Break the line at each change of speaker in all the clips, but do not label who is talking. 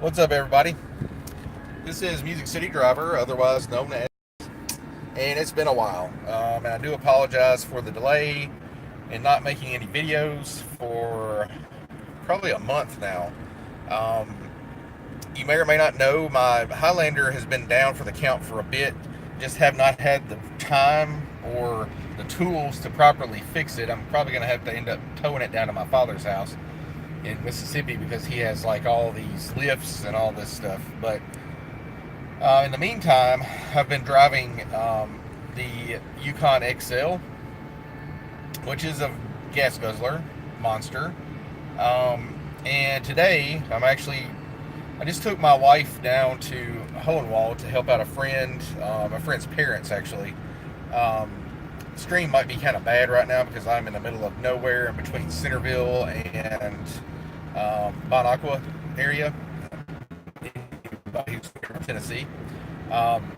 What's up, everybody? This is Music City Driver, otherwise known as, and it's been a while. And I do apologize for the delay in not making any videos for probably a month now. Um, you may or may not know my Highlander has been down for the count for a bit. Just have not had the time or the tools to properly fix it. I'm probably going to have to end up towing it down to my father's house in Mississippi because he has like all these lifts and all this stuff. But in the meantime, I've been driving the Yukon XL, which is a gas guzzler monster. And today, I just took my wife down to Hohenwald to help out a friend, my friend's parents actually. Um, Stream might be kind of bad right now because I'm in the middle of nowhere in between Centerville and Bon Aqua area in Tennessee. Um,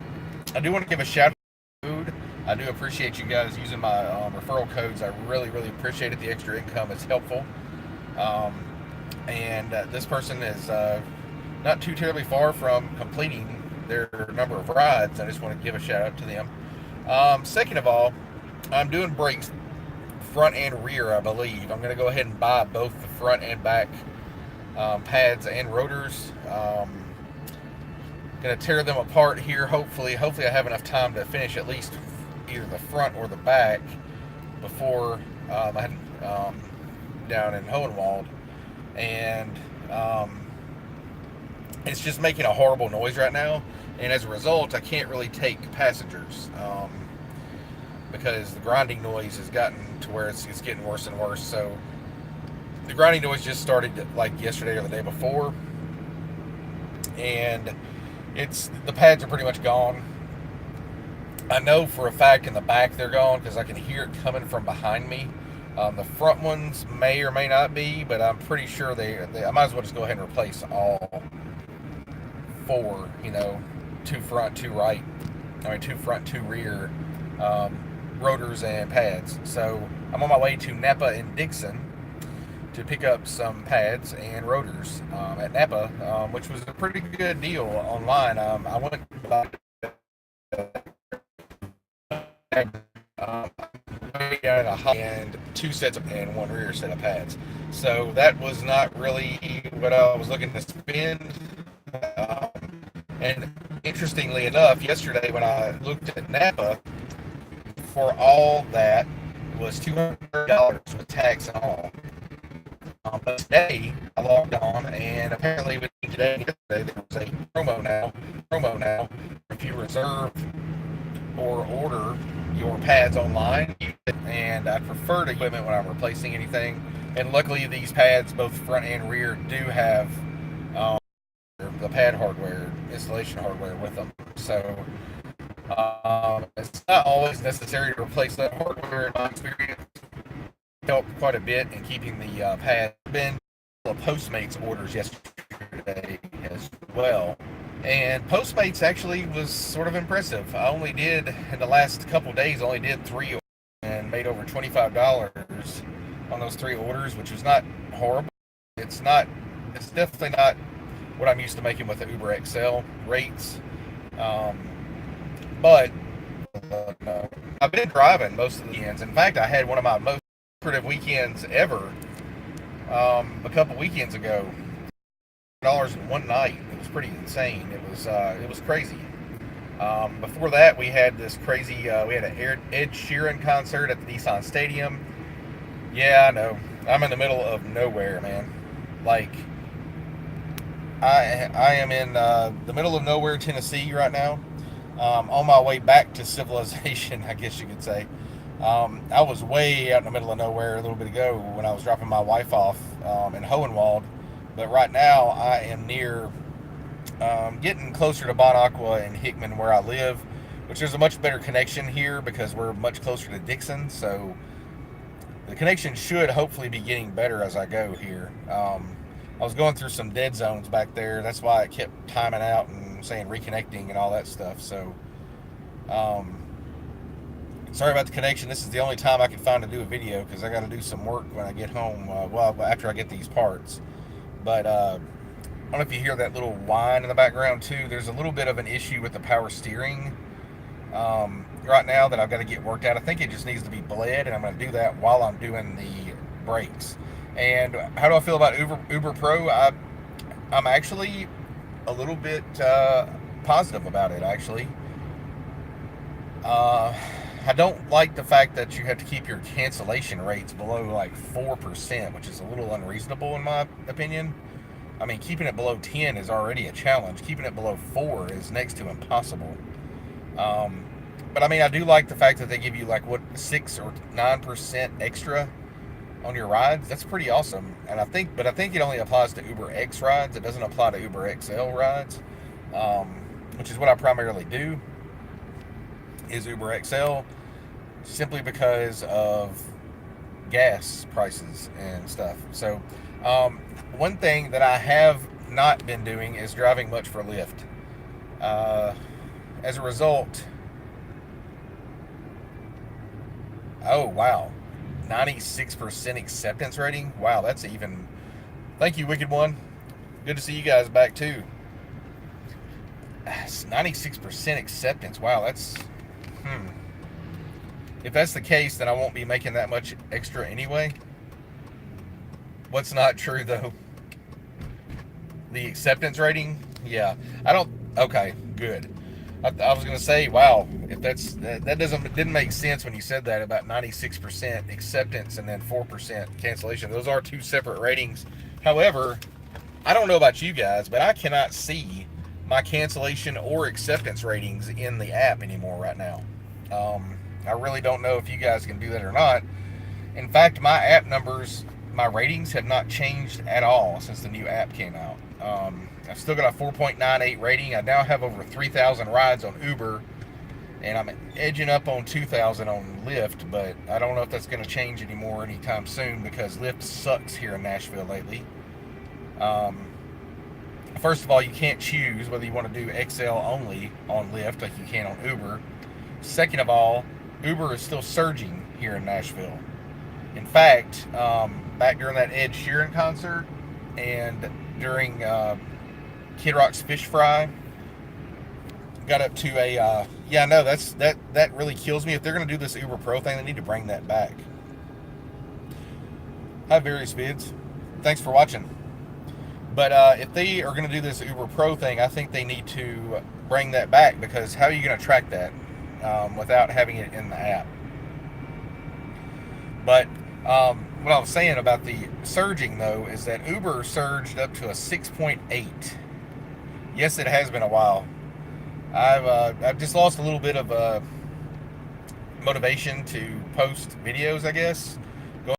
I do want to give a shout out to food. I do appreciate you guys using my referral codes. I really, really appreciate it. The extra income is helpful. Um, and this person is not too terribly far from completing their number of rides. I just want to give a shout out to them. Second of all, I'm doing brakes front and rear, I believe. I'm going to go ahead and buy both the front and back pads and rotors. Going to tear them apart here. Hopefully I have enough time to finish at least either the front or the back before I head down in Hohenwald. And it's just making a horrible noise right now. And as a result, I can't really take passengers because the grinding noise has gotten to where it's getting worse and worse. So the grinding noise just started like yesterday or the day before, and the pads are pretty much gone. I know for a fact in the back they're gone because I can hear it coming from behind me. The front ones may or may not be, but I'm pretty sure I might as well just go ahead and replace all four. Two front, two right. Two front, two rear rotors and pads. So I'm on my way to Napa and Dixon to pick up some pads and rotors at Napa, which was a pretty good deal online. I went to buy and two sets of and one rear set of pads. So that was not really what I was looking to spend. And interestingly enough, yesterday when I looked at Napa, for all that, it was $200 with tax and all. But today I logged on, and apparently between today and yesterday there was a promo now. If you reserve or order your pads online, and I prefer the equipment when I'm replacing anything. And luckily, these pads, both front and rear, do have the pad hardware, installation hardware with them. So it's not always necessary to replace that hardware. In my experience, helped quite a bit in keeping the pad. Been Postmates orders yesterday as well, and Postmates actually was sort of impressive. I only did in the last couple days only did 3 and made over $25 on those 3 orders, which was not horrible. It's definitely not what I'm used to making with the Uber XL rates, but I've been driving most of the weekends. In fact, I had one of my most lucrative weekends ever a couple weekends ago. $100 in one night. It was pretty insane. It was crazy. Before that, we had this crazy. We had an Ed Sheeran concert at the Nissan Stadium. Yeah, I know. I'm in the middle of nowhere, man. Like I am in the middle of nowhere, Tennessee, right now. On my way back to civilization, I guess you could say. I was way out in the middle of nowhere a little bit ago when I was dropping my wife off in Hohenwald, but right now I am near getting closer to Bon Aqua and Hickman where I live, which there's a much better connection here because we're much closer to Dixon, so the connection should hopefully be getting better as I go here. I was going through some dead zones back there. That's why it kept timing out and saying reconnecting and all that stuff. So sorry about the connection. This is the only time I can find to do a video because I got to do some work when I get home. Well, after I get these parts. But don't know if you hear that little whine in the background too. There's a little bit of an issue with the power steering right now that I've got to get worked out. I think it just needs to be bled, and I'm going to do that while I'm doing the brakes. And how do I feel about Uber Pro? I'm actually a little bit positive about it, actually. I don't like the fact that you have to keep your cancellation rates below like 4%, which is a little unreasonable in my opinion. I mean, keeping it below 10 is already a challenge. Keeping it below 4 is next to impossible. Um, but I mean, I do like the fact that they give you like what 6 or 9% extra on your rides. That's pretty awesome. And I think it only applies to Uber X rides. It doesn't apply to Uber XL rides, um, which is what I primarily do. Is Uber XL simply because of gas prices and stuff. So, one thing that I have not been doing is driving much for Lyft. As a result, oh wow, 96% acceptance rating. Wow, that's even. Thank you, Wicked One. Good to see you guys back too. 96% acceptance. Wow, that's. If that's the case, then I won't be making that much extra anyway. What's not true though? The acceptance rating? Yeah. I don't. Okay, good. I was gonna say, wow, if that didn't make sense when you said that about 96% acceptance and then 4% cancellation. Those are two separate ratings. However, I don't know about you guys, but I cannot see my cancellation or acceptance ratings in the app anymore right now. I really don't know if you guys can do that or not. In fact, my app numbers, my ratings have not changed at all since the new app came out. I've still got a 4.98 rating. I now have over 3,000 rides on Uber, and I'm edging up on 2,000 on Lyft, but I don't know if that's going to change anymore anytime soon because Lyft sucks here in Nashville lately. First of all, you can't choose whether you want to do XL only on Lyft like you can on Uber. Second of all, Uber is still surging here in Nashville. In fact, back during that Ed Sheeran concert and during Kid Rock's Fish Fry, got up to a yeah, no, that really kills me. If they're going to do this Uber Pro thing, they need to bring that back. Hi, Various Vids. Thanks for watching. But if they are going to do this Uber Pro thing, I think they need to bring that back because how are you going to track that without having it in the app? But what I was saying about the surging, though, is that Uber surged up to a 6.8. Yes, it has been a while. I've just lost a little bit of motivation to post videos, I guess. Going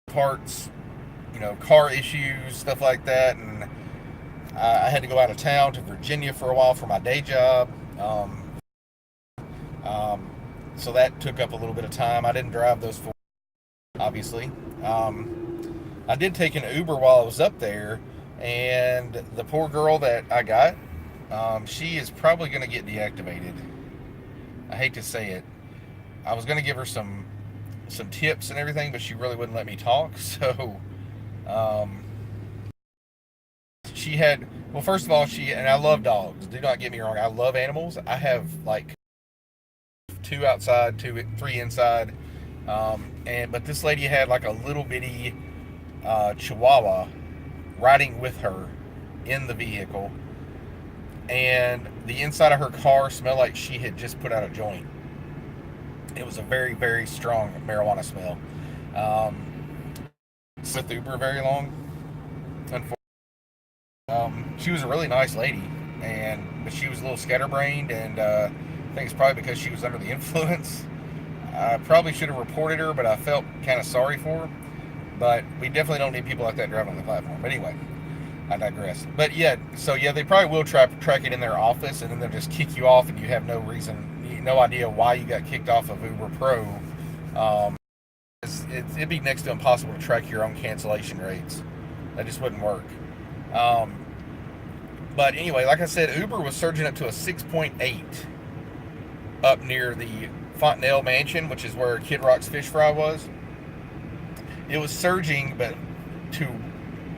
parts, car issues, stuff like that, and I had to go out of town to Virginia for a while for my day job. So that took up a little bit of time. I didn't drive those four, obviously. I did take an Uber while I was up there, and the poor girl that I got, she is probably going to get deactivated. I hate to say it. I was going to give her some tips and everything, but she really wouldn't let me talk. So she had, well, first of all, and I love dogs. Do not get me wrong. I love animals. I have like 2 outside, 3 inside. But this lady had like a little bitty Chihuahua riding with her in the vehicle, and the inside of her car smelled like she had just put out a joint. It was a very, very strong marijuana smell. With Uber very long. She was a really nice lady, but she was a little scatterbrained, and I think it's probably because she was under the influence. I probably should have reported her, but I felt kind of sorry for her. But we definitely don't need people like that driving on the platform. But anyway, I digress. But yeah, they probably will track it in their office, and then they'll just kick you off, and you have no idea why you got kicked off of Uber Pro. It'd be next to impossible to track your own cancellation rates. That just wouldn't work. But anyway, like I said, Uber was surging up to a 6.8 up near the Fontenelle Mansion, which is where Kid Rock's Fish Fry was. It was surging, but to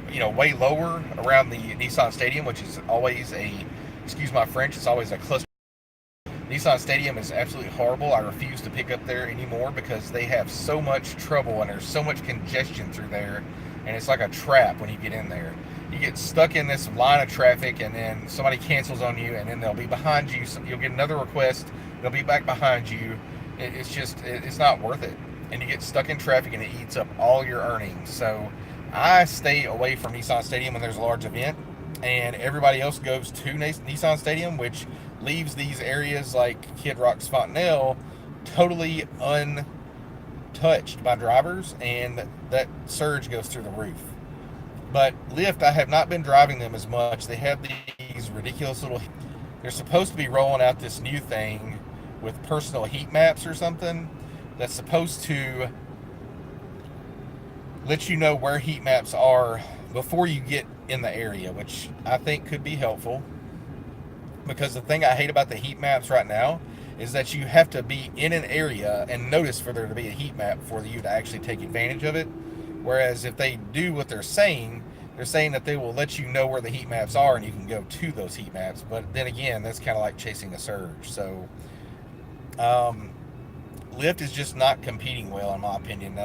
way lower around the Nissan Stadium, which is always excuse my French, it's always a cluster. Nissan Stadium is absolutely horrible. I refuse to pick up there anymore because they have so much trouble and there's so much congestion through there, and it's like a trap when you get in there. You get stuck in this line of traffic, and then somebody cancels on you, and then they'll be behind you. So you'll get another request, they'll be back behind you. It's not worth it, and you get stuck in traffic, and it eats up all your earnings. So I stay away from Nissan Stadium when there's a large event, and everybody else goes to Nissan Stadium, which leaves these areas like Kid Rock's Fontanelle totally untouched by drivers, and that surge goes through the roof. But Lyft, I have not been driving them as much. They have these ridiculous little. They're supposed to be rolling out this new thing with personal heat maps or something that's supposed to let you know where heat maps are before you get in the area, which I think could be helpful. Because the thing I hate about the heat maps right now is that you have to be in an area and notice for there to be a heat map for you to actually take advantage of it. Whereas if they do what they're saying that they will let you know where the heat maps are and you can go to those heat maps. But then again, that's kind of like chasing a surge. So Lyft is just not competing well, in my opinion.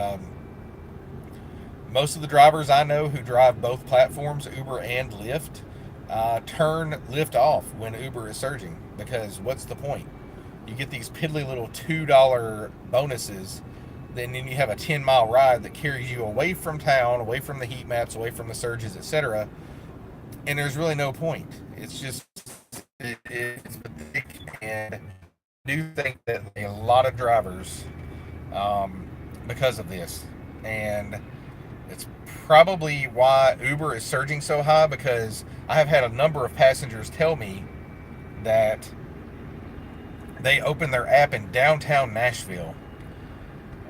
Most of the drivers I know who drive both platforms, Uber and Lyft, turn Lyft off when Uber is surging, because what's the point? You get these piddly little $2 bonuses, then you have a 10-mile ride that carries you away from town, away from the heat maps, away from the surges, etc. And there's really no point. It's just, it's pathetic, and I do think that a lot of drivers, because of this, and it's probably why Uber is surging so high, because I have had a number of passengers tell me that they open their app in downtown Nashville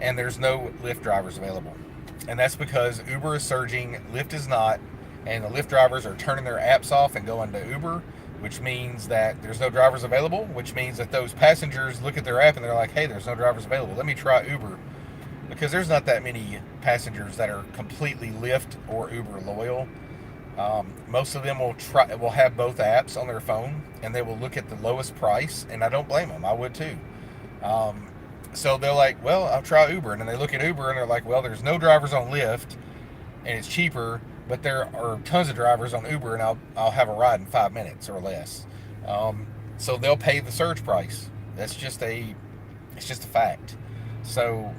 and there's no Lyft drivers available. And that's because Uber is surging, Lyft is not, and the Lyft drivers are turning their apps off and going to Uber, which means that there's no drivers available, which means that those passengers look at their app and they're like, hey, there's no drivers available. Let me try Uber. Because there's not that many passengers that are completely Lyft or Uber loyal. Most of them will have both apps on their phone, and they will look at the lowest price, and I don't blame them. I would too. So they're like, well, I'll try Uber, and then they look at Uber and they're like, well, there's no drivers on Lyft, and it's cheaper, but there are tons of drivers on Uber, and I'll have a ride in 5 minutes or less. So they'll pay the surge price. It's just a fact. So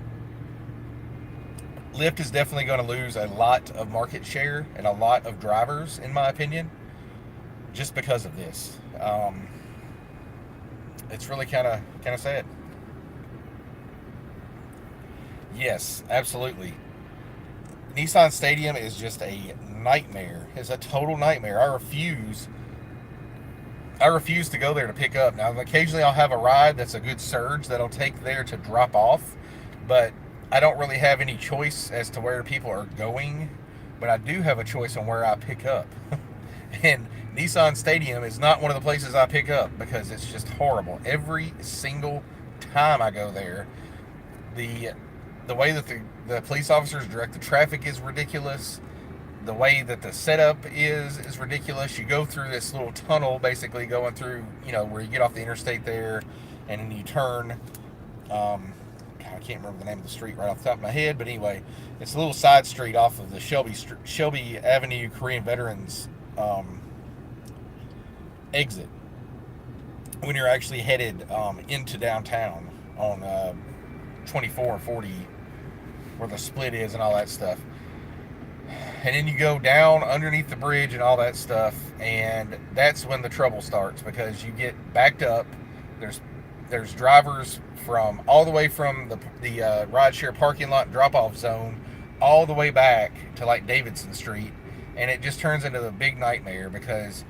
Lyft is definitely going to lose a lot of market share and a lot of drivers, in my opinion, just because of this. It's really kind of sad. Yes, absolutely. Nissan Stadium is just a nightmare. It's a total nightmare. I refuse to go there to pick up. Now, occasionally I'll have a ride that's a good surge that I'll take there to drop off, but I don't really have any choice as to where people are going, but I do have a choice on where I pick up. And Nissan Stadium is not one of the places I pick up because it's just horrible. Every single time I go there, the way that the police officers direct the traffic is ridiculous. The way that the setup is ridiculous. You go through this little tunnel, basically going through, where you get off the interstate there, and then you turn. I can't remember the name of the street right off the top of my head, but anyway, it's a little side street off of the Shelby Avenue Korean Veterans exit when you're actually headed into downtown on 24 and 40, where the split is and all that stuff. And then you go down underneath the bridge and all that stuff, and that's when the trouble starts, because you get backed up. There's drivers from all the way from the rideshare parking lot drop-off zone all the way back to like Davidson Street, and it just turns into a big nightmare because,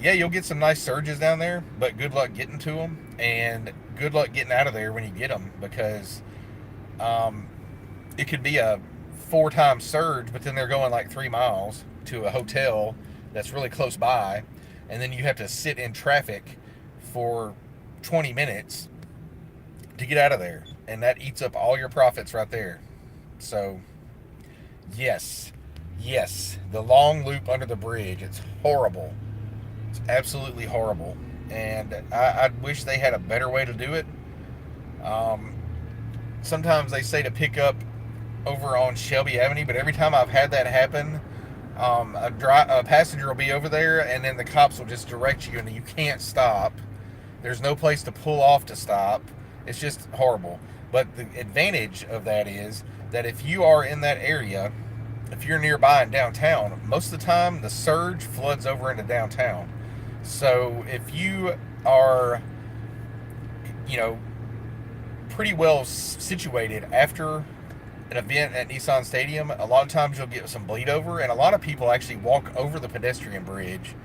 yeah, you'll get some nice surges down there, but good luck getting to them, and good luck getting out of there when you get them, because it could be a 4-time surge, but then they're going like 3 miles to a hotel that's really close by, and then you have to sit in traffic for 20 minutes to get out of there, and that eats up all your profits right there. So yes, Yes, the long loop under the bridge. It's horrible. It's absolutely horrible. And I wish they had a better way to do it. Um, Sometimes they say to pick up over on Shelby Avenue, but every time I've had that happen, a passenger will be over there, and then the cops will just direct you, and you can't stop. There's no place to pull off to stop. It's just horrible. But the advantage of that is that if you are in that area, if you're nearby in downtown, most of the time the surge floods over into downtown. So if you are, you know, pretty well situated after an event at Nissan Stadium, a lot of times you'll get some bleed over, and a lot of people actually walk over the pedestrian bridge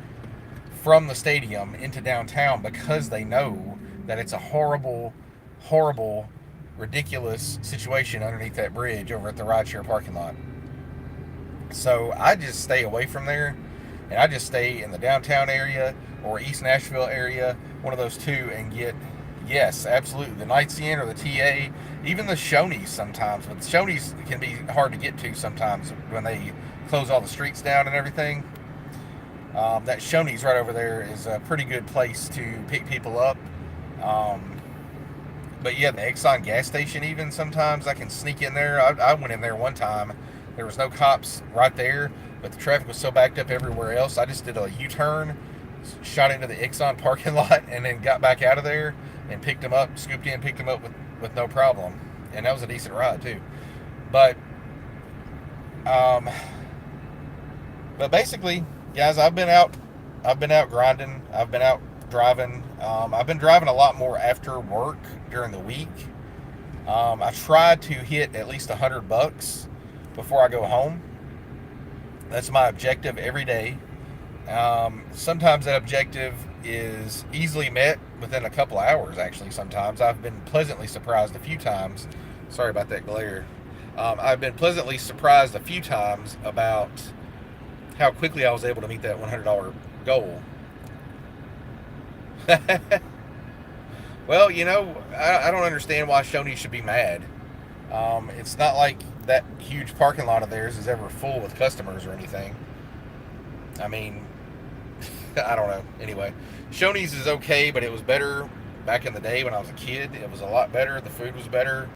from the stadium into downtown because they know that it's a horrible, horrible, ridiculous situation underneath that bridge over at the rideshare parking lot. So I just stay away from there, and I just stay in the downtown area or East Nashville area, one of those two, and get, yes, absolutely, the Knights Inn or the TA, even the Shoney's sometimes. But the Shoney's can be hard to get to sometimes when they close all the streets down and everything. That Shoney's right over there is a pretty good place to pick people up. But yeah, the Exxon gas station, even sometimes I can sneak in there. I went in there one time. There was no cops right there, but the traffic was so backed up everywhere else. I just did a U-turn, shot into the Exxon parking lot, and then got back out of there and picked them up, scooped in, picked them up with no problem. And that was a decent ride too. But um, basically, guys, I've been out grinding. I've been out driving. I've been driving a lot more after work during the week. I try to hit at least $100 before I go home. That's my objective every day. Sometimes that objective is easily met within a couple hours, actually. Sometimes I've been pleasantly surprised a few times. Sorry about that glare. I've been pleasantly surprised a few times about how quickly I was able to meet that $100 goal. Well, I don't understand why Shoney should be mad. It's not like that huge parking lot of theirs is ever full with customers or anything. I mean, I don't know. Anyway, Shoney's is okay, but it was better back in the day when I was a kid. It was a lot better. The food was better.